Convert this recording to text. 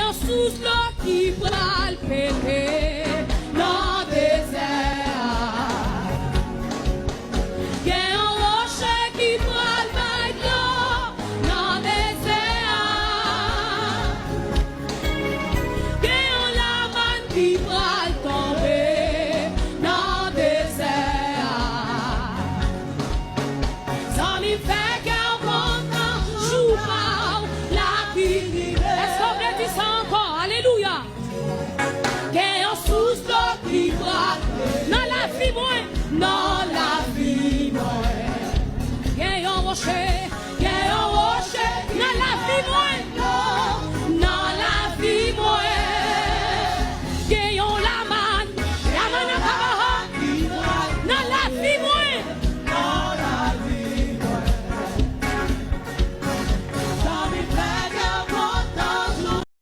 yon sous l'eau qui pral péter dans le désert. Gen yon roche qui pral bay l'eau dans le désert. Gen yon laman qui pral tomber dans le désert. Zanmim fait qu'un kontan, jouw la rive. Est-ce qu'on peut dire ça encore? Alléluia. Qu'il y a un sous qui braque dans la vie, moi. Non.